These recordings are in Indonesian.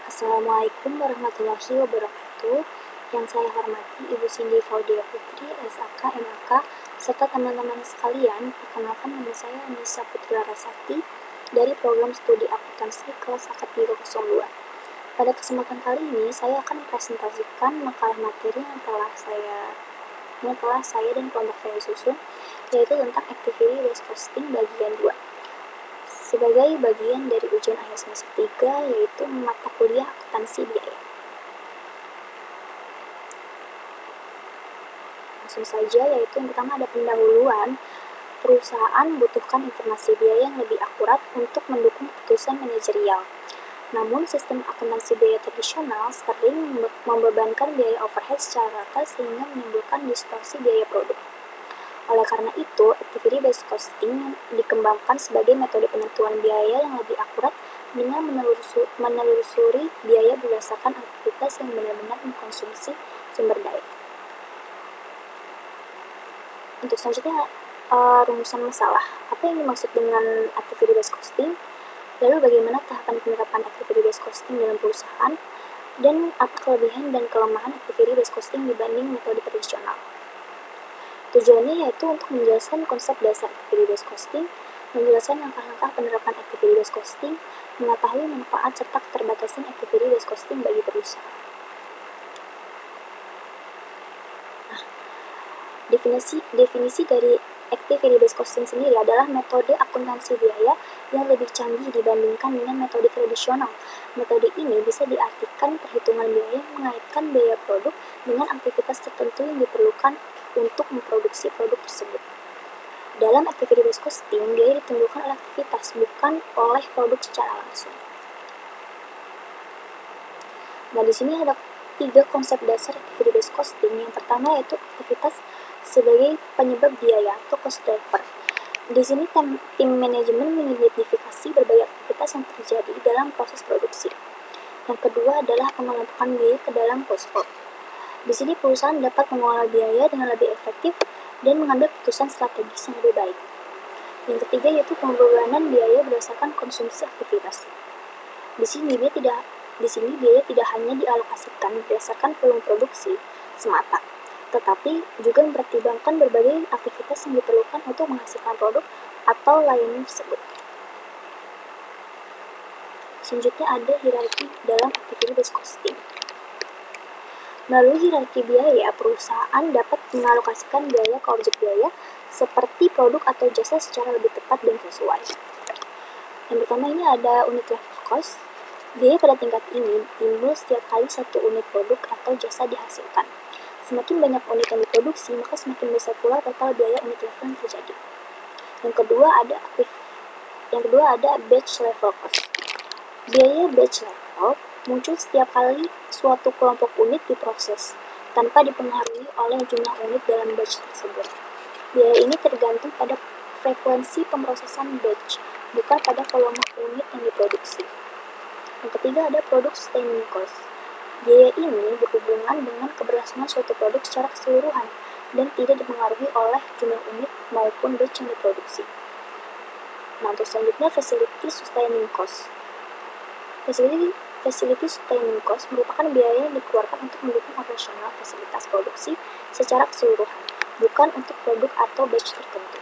Assalamualaikum warahmatullahi wabarakatuh. Yang saya hormati Ibu Cindy Faudia Putri, SAK, MAK, serta teman-teman sekalian, perkenalkan nama saya Anissa Putri Larasati dari program studi akuntansi kelas akad 302. Pada kesempatan kali ini, saya akan mempresentasikan makalah materi yang telah saya dan kelompok saya susun, yaitu tentang Activity Based Costing bagian 2. Sebagai bagian dari ujian akhir semester 3, yaitu mata kuliah akuntansi biaya. Langsung saja, yaitu yang pertama ada pendahuluan. Perusahaan membutuhkan informasi biaya yang lebih akurat untuk mendukung keputusan manajerial. Namun, sistem akuntansi biaya tradisional sering membebankan biaya overhead secara rata sehingga menimbulkan distorsi biaya produk. Oleh karena itu, Activity Based Costing dikembangkan sebagai metode penentuan biaya yang lebih akurat dengan menelusuri biaya berdasarkan aktivitas yang benar-benar mengkonsumsi sumber daya. Untuk selanjutnya, rumusan masalah. Apa yang dimaksud dengan Activity Based Costing? Lalu bagaimana tahapan penerapan Activity Based Costing dalam perusahaan? Dan apa kelebihan dan kelemahan Activity Based Costing dibanding metode tradisional? Tujuannya yaitu untuk menjelaskan konsep dasar Activity Based Costing, menjelaskan langkah-langkah penerapan Activity Based Costing, mengetahui manfaat serta keterbatasan Activity Based Costing bagi perusahaan. Nah, definisi dari Activity Based Costing sendiri adalah metode akuntansi biaya yang lebih canggih dibandingkan dengan metode tradisional. Metode ini bisa diartikan perhitungan biaya yang mengaitkan biaya produk dengan aktivitas tertentu yang diperlukan untuk memproduksi produk tersebut. Dalam Activity Based Costing, biaya ditimbulkan oleh aktivitas, bukan oleh produk secara langsung. Nah, di sini ada 3 konsep dasar Activity Based Costing. Yang pertama yaitu aktivitas sebagai penyebab biaya atau cost driver. Di sini tim manajemen mengidentifikasi berbagai aktivitas yang terjadi dalam proses produksi. Yang kedua adalah pengelompokan biaya ke dalam cost pot. Di sini perusahaan dapat mengelola biaya dengan lebih efektif dan mengambil keputusan strategis yang lebih baik. Yang ketiga yaitu pembebanan biaya berdasarkan konsumsi aktivitas. Di sini biaya tidak hanya dialokasikan berdasarkan volume produksi semata, tetapi juga mempertimbangkan berbagai aktivitas yang diperlukan untuk menghasilkan produk atau layanan tersebut. Selanjutnya ada hierarki dalam Activity Based Costing. Melalui hierarki biaya, perusahaan dapat mengalokasikan biaya ke objek biaya seperti produk atau jasa secara lebih tepat dan sesuai. Yang pertama ini ada unit level cost. Biaya pada tingkat ini timbul setiap kali satu unit produk atau jasa dihasilkan. Semakin banyak unit yang diproduksi, maka semakin besar pula total biaya unit level yang terjadi. Yang kedua ada batch level cost. Biaya batch level muncul setiap kali suatu kelompok unit diproses, tanpa dipengaruhi oleh jumlah unit dalam batch tersebut. Biaya ini tergantung pada frekuensi pemrosesan batch, bukan pada volume unit yang diproduksi. Yang ketiga ada product sustaining cost. Biaya ini berhubungan dengan keberlangsungan suatu produk secara keseluruhan dan tidak dipengaruhi oleh jumlah unit maupun batch yang diproduksi. Nah, untuk selanjutnya facility sustaining cost. Facility sustaining cost merupakan biaya yang dikeluarkan untuk mendukung operasional fasilitas produksi secara keseluruhan, bukan untuk produk atau batch tertentu.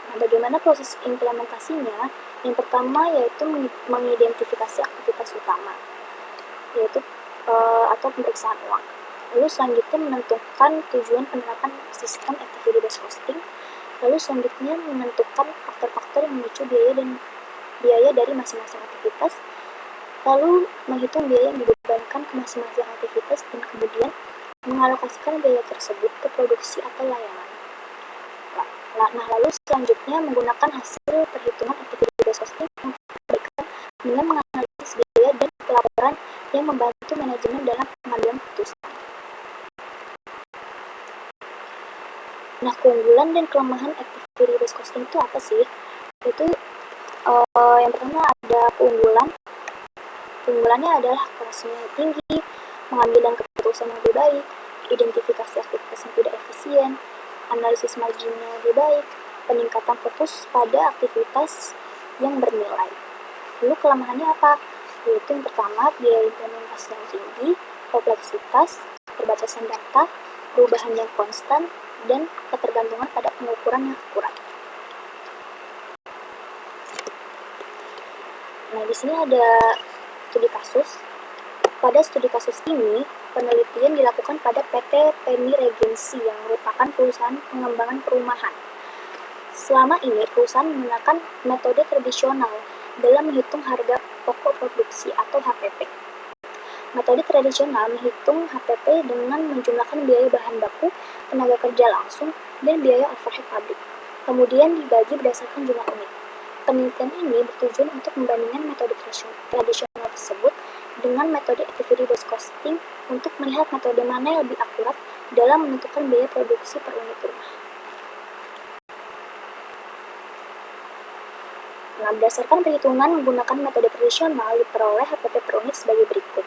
Nah, bagaimana proses implementasinya? Yang pertama yaitu mengidentifikasi aktivitas utama, yaitu atau pemeriksaan uang. Lalu selanjutnya menentukan tujuan penerapan sistem Activity Based Costing. Lalu selanjutnya menentukan faktor-faktor yang memicu biaya dari masing-masing aktivitas, lalu menghitung biaya yang dibebankan ke masing-masing aktivitas dan kemudian mengalokasikan biaya tersebut ke produksi atau layanan. Nah, lalu selanjutnya menggunakan hasil perhitungan Activity Based Costing dengan menganalisis biaya dan pelaporan yang membantu manajemen dalam pengambilan keputusan. Nah, keunggulan dan kelemahan Activity Based Costing itu apa sih? Itu yang pertama ada keunggulan. Keunggulannya adalah akurasinya tinggi, pengambilan keputusan yang lebih baik, identifikasi aktivitas yang tidak efisien, analisis marginnya lebih baik, peningkatan fokus pada aktivitas yang bernilai. Lalu kelemahannya apa? yaitu yang pertama, biaya implementasi yang tinggi, kompleksitas, keterbatasan data, perubahan yang konstan, dan ketergantungan pada pengukuran yang akurat. Nah, di sini ada studi kasus. Pada studi kasus ini, penelitian dilakukan pada PT Penny Regency yang merupakan perusahaan pengembangan perumahan. Selama ini, perusahaan menggunakan metode tradisional dalam menghitung harga pokok produksi atau HPP. Metode tradisional menghitung HPP dengan menjumlahkan biaya bahan baku, tenaga kerja langsung, dan biaya overhead pabrik. Kemudian dibagi berdasarkan jumlah unit. Penelitian ini bertujuan untuk membandingkan metode tradisional tersebut dengan metode activity-based costing untuk melihat metode mana yang lebih akurat dalam menentukan biaya produksi per unit rumah. Nah, berdasarkan perhitungan menggunakan metode tradisional, diperoleh HPP per unit sebagai berikut.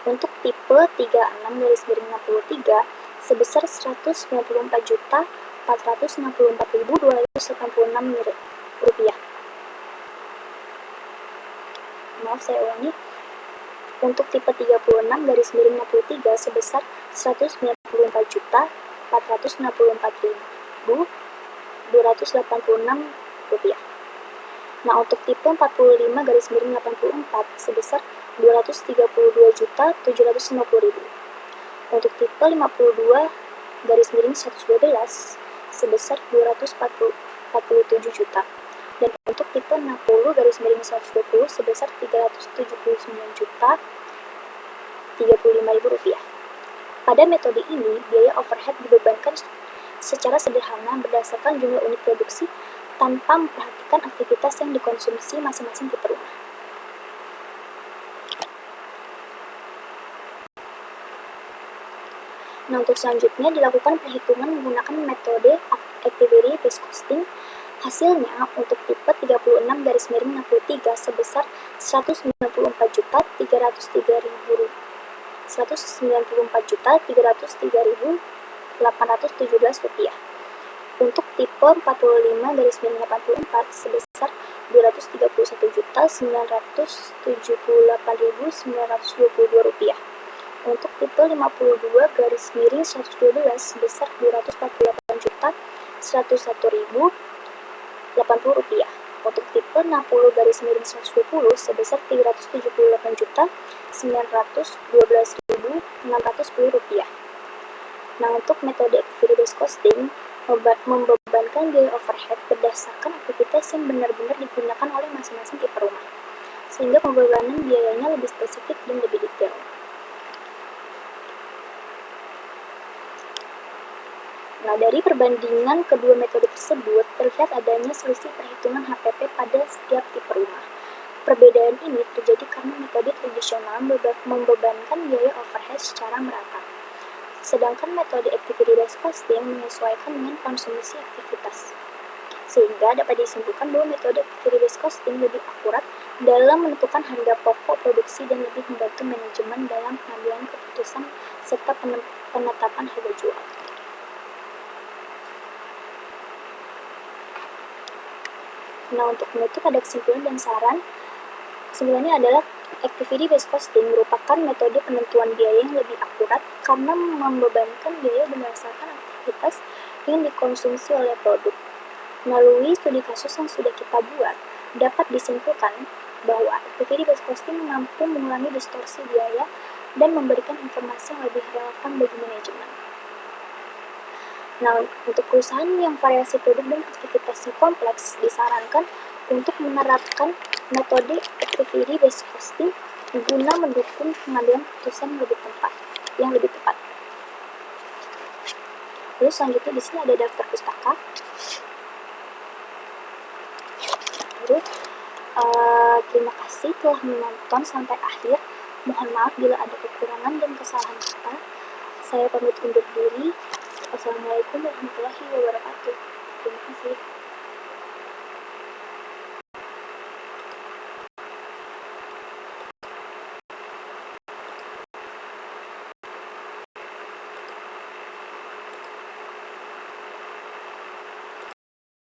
Untuk tipe 36/63 sebesar Rp464.464.286. Maaf, saya ulangi. Untuk tipe 36/63 sebesar Rp494.464.286. Nah, untuk tipe 45/84 sebesar Rp232.750.000. Untuk tipe 52/112 sebesar Rp247 juta. Dan untuk tipe 60/120 sebesar Rp379.035.000. Pada metode ini, biaya overhead dibebankan secara sederhana berdasarkan jumlah unit produksi tanpa memperhatikan aktivitas yang dikonsumsi masing-masing tipe rumah. Nah, untuk selanjutnya dilakukan perhitungan menggunakan metode activity-based costing. Hasilnya untuk tipe 36/63 sebesar Rp194.303.817. Untuk tipe 45/84 sebesar Rp231.978.922. Untuk tipe 52/112 sebesar Rp248.101.080. Untuk tipe 60/120 sebesar Rp378.912.610. Nah, untuk metode activity-based costing membebankan biaya overhead berdasarkan aktivitas yang benar-benar digunakan oleh masing-masing tipe rumah, sehingga pembebanan biayanya lebih spesifik dan lebih detail. Nah, dari perbandingan kedua metode tersebut, terlihat adanya selisih perhitungan HPP pada setiap tipe rumah. Perbedaan ini terjadi karena metode tradisional membebankan biaya overhead secara merata, sedangkan metode activity-based costing menyesuaikan dengan konsumsi aktivitas. Sehingga dapat disimpulkan bahwa metode activity-based costing lebih akurat dalam menentukan harga pokok produksi dan lebih membantu manajemen dalam pengambilan keputusan serta penetapan harga jual. Nah, untuk menutup ada kesimpulan dan saran. Kesimpulannya adalah activity-based costing merupakan metode penentuan biaya yang lebih akurat karena membebankan biaya berdasarkan aktivitas yang dikonsumsi oleh produk. Melalui studi kasus yang sudah kita buat, dapat disimpulkan bahwa activity-based costing mampu mengurangi distorsi biaya dan memberikan informasi yang lebih relevan bagi manajemen. Nah, untuk perusahaan yang variasi produk dan aktivitasnya kompleks, disarankan untuk menerapkan metode activity-based costing guna mendukung pengambilan keputusan yang lebih tepat. Lalu selanjutnya di sini ada daftar pustaka. Lalu, terima kasih telah menonton sampai akhir. Mohon maaf bila ada kekurangan dan kesalahan kata. Saya pamit undur diri. Wassalamualaikum warahmatullahi wabarakatuh. Terima kasih.